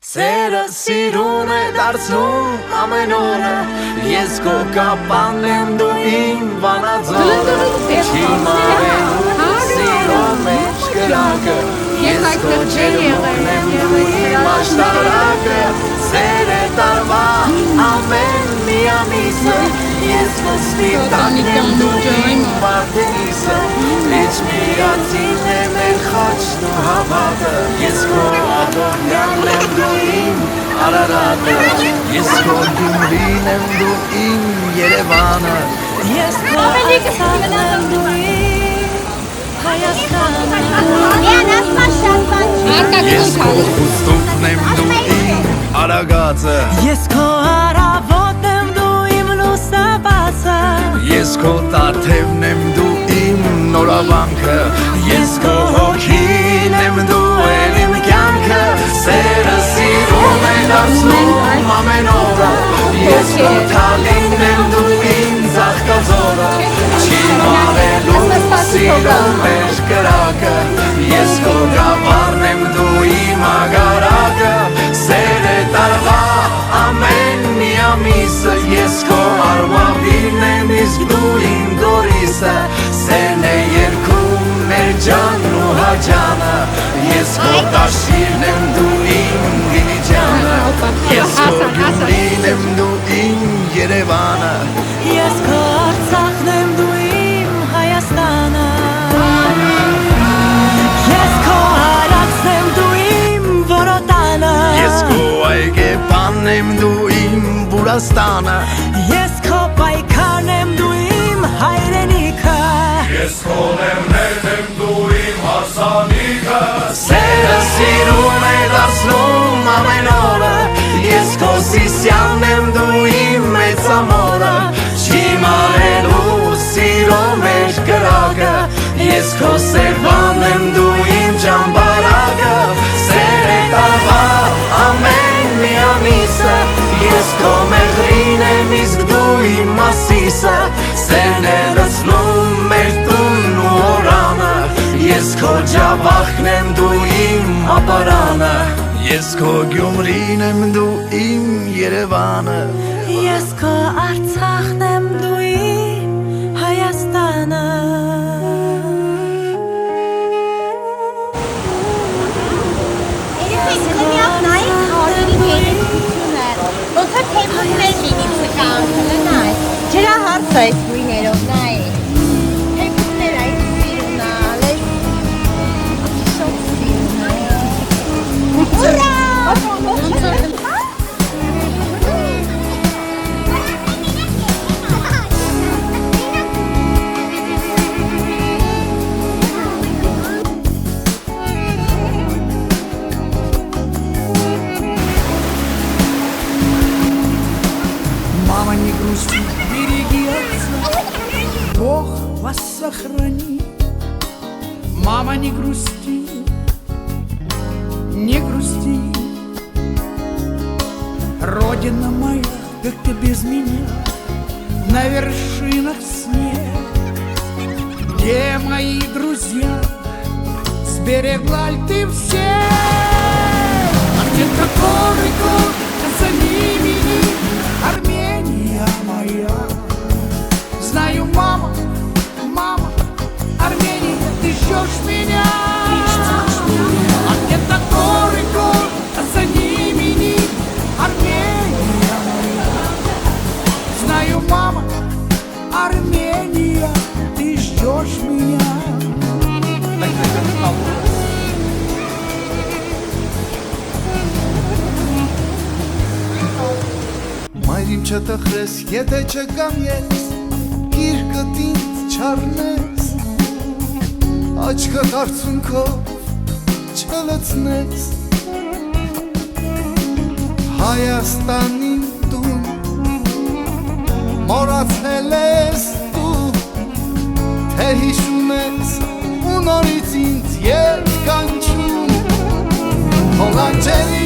Սերը սիրուն է դարձնում ամեն օրը Ես քո կապանն եմ դու իմ վանաձորը Չիմանելու սիրո մեջ կրակը Ես քո ջերմուկն եմ դու իմ աշտարակը Սեր է տարվա ամեն մի ամիսը Ես քո սպիտակն եմ դու իմ վարդենիսը Լիչ միացին է մեր խաչն ու հավատը Ես քո ադորյանն եմ դու իմ Արարատը Ես քո Գյումրին եմ դու իմ Երևանը Ես քո Արցախն եմ դու իմ Հայաստանը Ես քո Խուստուկն եմ դու իմ Արագածը Ես քո առավոտն եմ դու իմ լուսաբացը Ես քո Տաթևն եմ դու իմ նորավանքը Ես քո հոգին եմ դու էլ իմ կյանքը Սերը սիրում է դարձնում ամեն օրը Ես քո Թալինն եմ դու իմ ծաղկազորը Չիմանելու սիրո մեջ կրակը Ես քո գավառն եմ դու իմ ագարակը Սեր է տարվա ամեն մի ամիսը Ես քո արմավիրն եմ իսկ դու իմ Գորիսը Սերն է երգում մեր ջանն ու հաջանը Ես քո Տաշիրն եմ դու իմ Դիլիջանը Ես քո Գյումրին եմ դու իմ Երևանը Ես քո Արցախն եմ դու իմ Հայաստանը Ես քո Արաքսն եմ դու իմ Որոտանը Ես քո Այգեպանն եմ դու իմ Բուրաստանը Ես քո պայքարն եմ դու իմ հայրենիքը Ես քո լեռներն եմ դու իմ հարսանիքը Սերը սիրում է դարձնում ամեն օրը Ես քո Սիսյանն եմ դու իմ մեծ ամորը Չիմանելու սիրո մեջ կրակը Ես քո Սևանն եմ դու իմ ճամբարակը Սեր է տարվա ամեն մի ամիսը Ես քո Մեղրին եմ իսկ դու իմ Մասիսը Սերն է լցնում մեր տունն ու օրանը Ես քո Ջավախն եմ դու իմ ապարանը Ես քո Գյումրին եմ դու իմ Երևանը Ես քո Արցախն եմ դու իմ Հայաստանը Ջրա հարց այս գույներով նայ Թեփուկներ այս սիրունալ այս Շոկ սիրունալ Ուրա Мама, не грусти, береги отца, Бог вас сохранит. Мама, не грусти, не грусти. Родина моя, как ты без меня, на вершинах снег. Где мои друзья, сберегла ли ты всех? А где-то горы, за ними Армения моя. Знаю, мама, мама, Армения, ты ждешь меня. А где-то горы, а за ними Армения моя. Знаю, мама, Армения, ты ждешь меня. Մայրիմ չտխրես, եթե չկամ ես, գիրկըտ ինձ չառնես, աչքըտ արցունքով չլցնես, Հայաստանին տուն, մորացել ես դու, թե հիշում ես ու նորից ինձ երկանչում, հոլանջերի